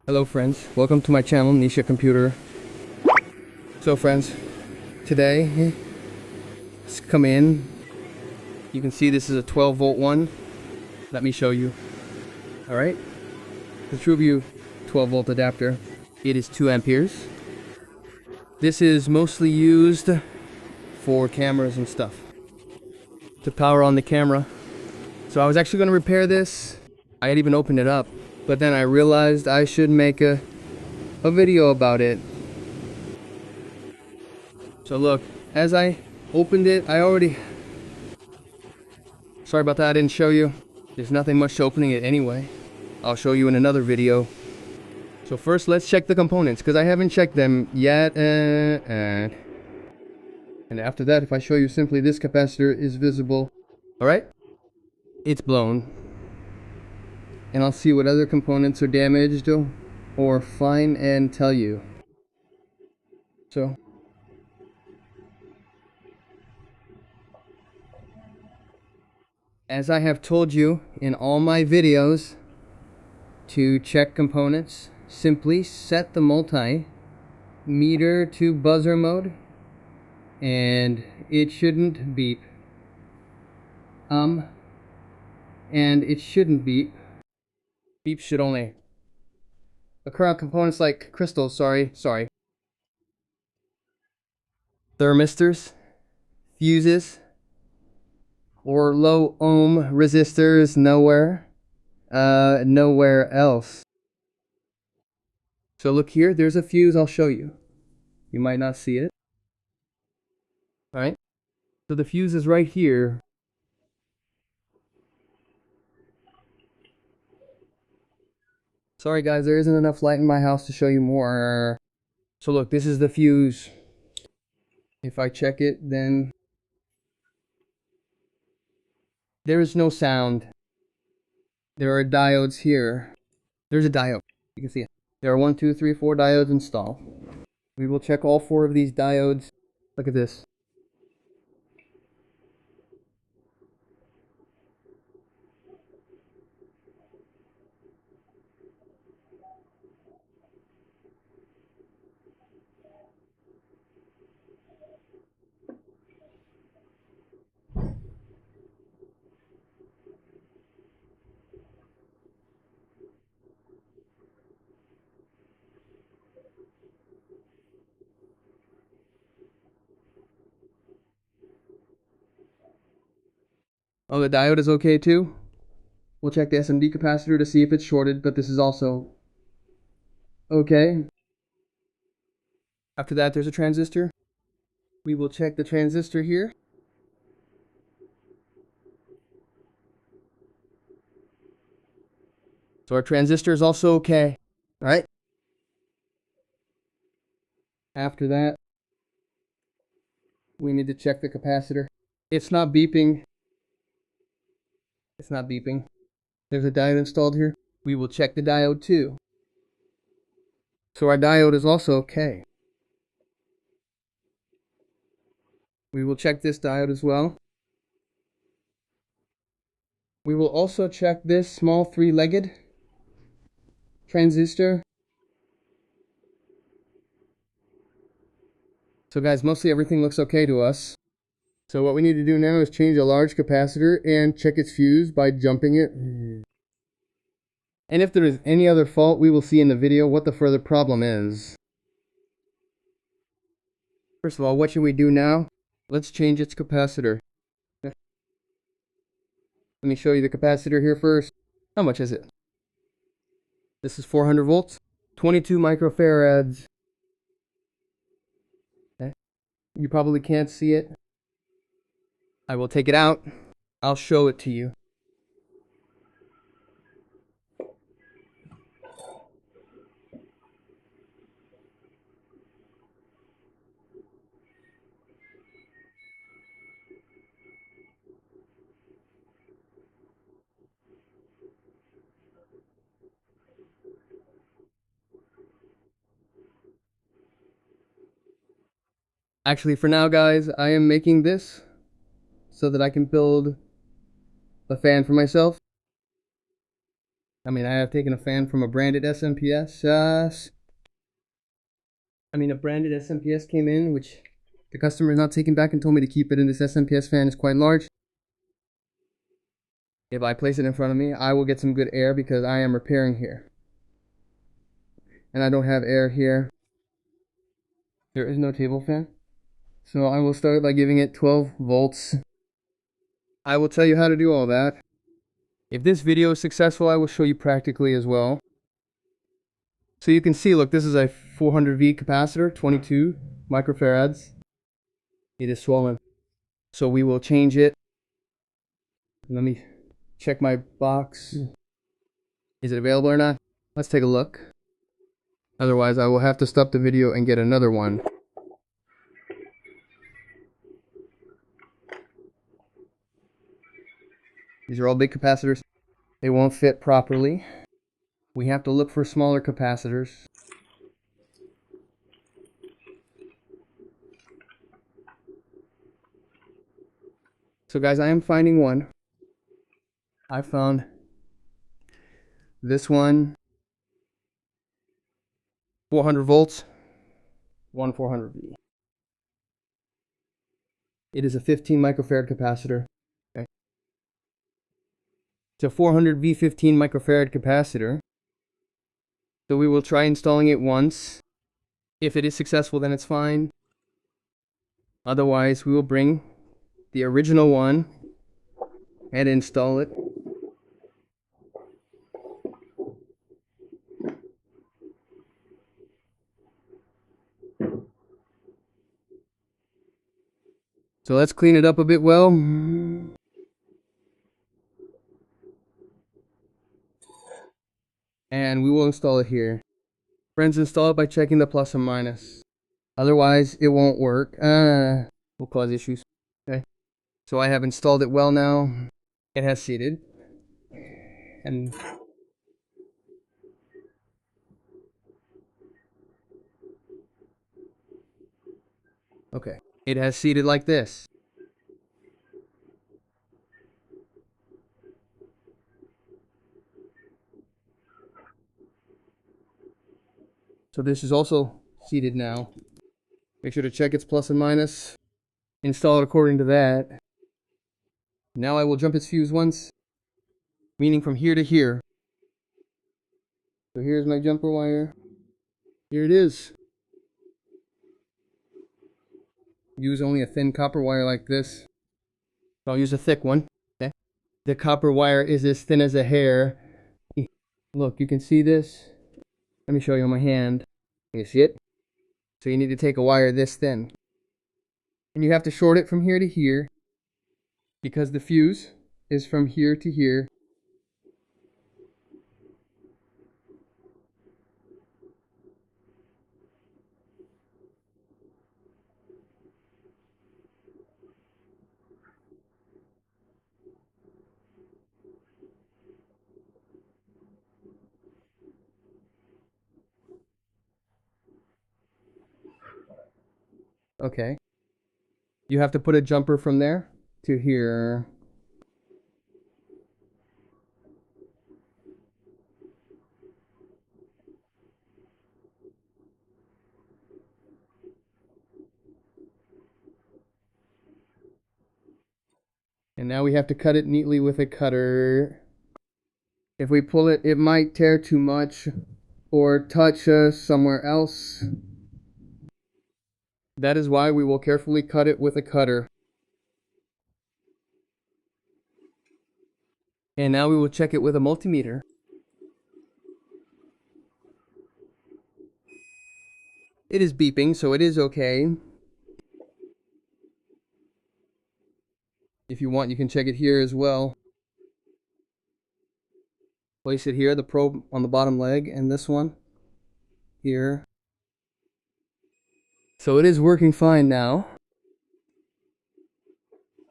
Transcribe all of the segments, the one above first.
Hello friends, welcome to my channel, Nisha Computer. So friends, today, let's come in. You can see this is a 12 volt one. Let me show you. Alright, the TrueView 12 volt adapter. It is 2 amperes. This is mostly used for cameras and stuff, to power on the camera. So I was actually going to repair this. I had even opened it up, but then I realized I should make a video about it. So look, as I opened it, sorry about that, I didn't show you. There's nothing much to opening it anyway. I'll show you in another video. So first, let's check the components, because I haven't checked them yet. And after that, if I show you simply this capacitor is visible, alright? It's blown. And I'll see what other components are damaged or fine and tell you. So, as I have told you in all my videos, to check components, simply set the multimeter to buzzer mode, and it shouldn't beep. And it shouldn't beep. Beep should only occur on components like crystals, sorry. Thermistors, fuses, or low ohm resistors nowhere else. So look here, there's a fuse, I'll show you. You might not see it. Alright, so the fuse is right here. Sorry guys, there isn't enough light in my house to show you more. So look, this is the fuse. If I check it, then there is no sound. There are diodes here. There's a diode. You can see it. There are 1, 2, 3, 4 diodes installed. We will check all 4 of these diodes. Look at this. Oh, the diode is okay too. We'll check the SMD capacitor to see if it's shorted, but this is also okay. After that, there's a transistor. We will check the transistor here. So our transistor is also okay. Alright. After that, we need to check the capacitor. It's not beeping. It's not beeping. There's a diode installed here. We will check the diode too. So our diode is also okay. We will check this diode as well. We will also check this small 3-legged transistor. So guys, mostly everything looks okay to us. So what we need to do now is change a large capacitor and check its fuse by jumping it. And if there is any other fault, we will see in the video what the further problem is. First of all, what should we do now? Let's change its capacitor. Let me show you the capacitor here first. How much is it? This is 400 volts, 22 microfarads. Okay. You probably can't see it. I will take it out. I'll show it to you. Actually, for now, guys, I am making this so that I can build a fan for myself. I mean, I have taken a fan from a branded SMPS. A branded SMPS came in, which the customer is not taking back and told me to keep it, and this SMPS fan is quite large. If I place it in front of me, I will get some good air because I am repairing here. And I don't have air here. There is no table fan. So I will start by giving it 12 volts. I will tell you how to do all that. If this video is successful, I will show you practically as well. So you can see, look, this is a 400V capacitor, 22 microfarads. It is swollen. So we will change it. Let me check my box. Is it available or not? Let's take a look. Otherwise, I will have to stop the video and get another one. These are all big capacitors. They won't fit properly. We have to look for smaller capacitors. So guys, I am finding one. I found this one. 400 volts. One 400V. It is a 15 microfarad capacitor. Okay. It's a 400V 15 microfarad capacitor. So we will try installing it once. If it is successful, then it's fine. Otherwise, we will bring the original one and install it. So let's clean it up a bit well. And we will install it here. Friends, install it by checking the plus and minus. Otherwise, it won't work. Will cause issues. Okay. So I have installed it well now. It has seated. And okay. It has seated like this. So this is also seated now. Make sure to check its plus and minus. Install it according to that. Now I will jump its fuse once, meaning from here to here. So here's my jumper wire. Here it is. Use only a thin copper wire like this. I'll use a thick one. Okay. The copper wire is as thin as a hair. Look, you can see this. Let me show you on my hand. You see it? So you need to take a wire this thin. And you have to short it from here to here, because the fuse is from here to here. Okay. You have to put a jumper from there to here. And now we have to cut it neatly with a cutter. If we pull it, it might tear too much or touch somewhere else. That is why we will carefully cut it with a cutter. And now we will check it with a multimeter. It is beeping, so it is okay. If you want, you can check it here as well. Place it here, the probe on the bottom leg, and this one here. So it is working fine now.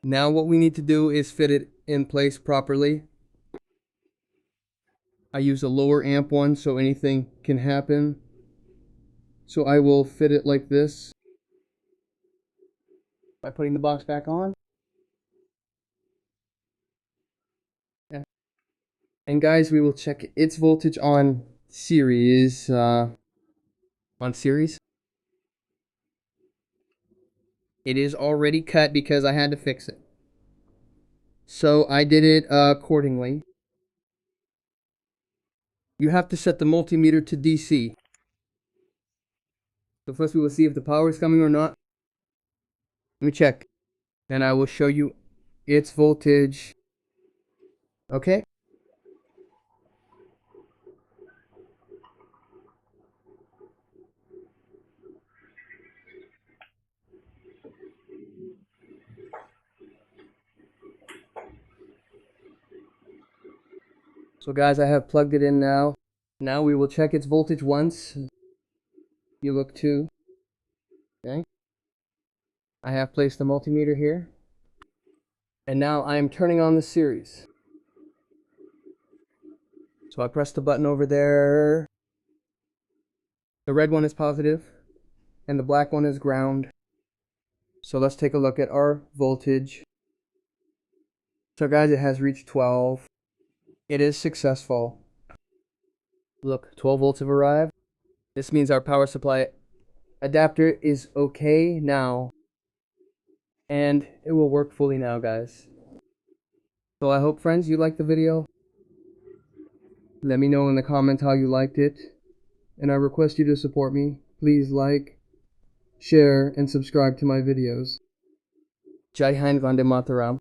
Now what we need to do is fit it in place properly. I use a lower amp one so anything can happen. So I will fit it like this by putting the box back on. And guys, we will check its voltage on series. It is already cut because I had to fix it. So I did it accordingly. You have to set the multimeter to DC. So first we will see if the power is coming or not. Let me check. Then I will show you its voltage. Okay. So guys, I have plugged it in now. Now we will check its voltage once. You look too. Okay. I have placed the multimeter here. And now I am turning on the series. So I press the button over there. The red one is positive, and the black one is ground. So let's take a look at our voltage. So guys, it has reached 12. It is successful. Look, 12 volts have arrived. This means our power supply adapter is okay now. And it will work fully now, guys. So I hope, friends, you liked the video. Let me know in the comments how you liked it. And I request you to support me. Please like, share, and subscribe to my videos. Jai Hind, Vande Mataram.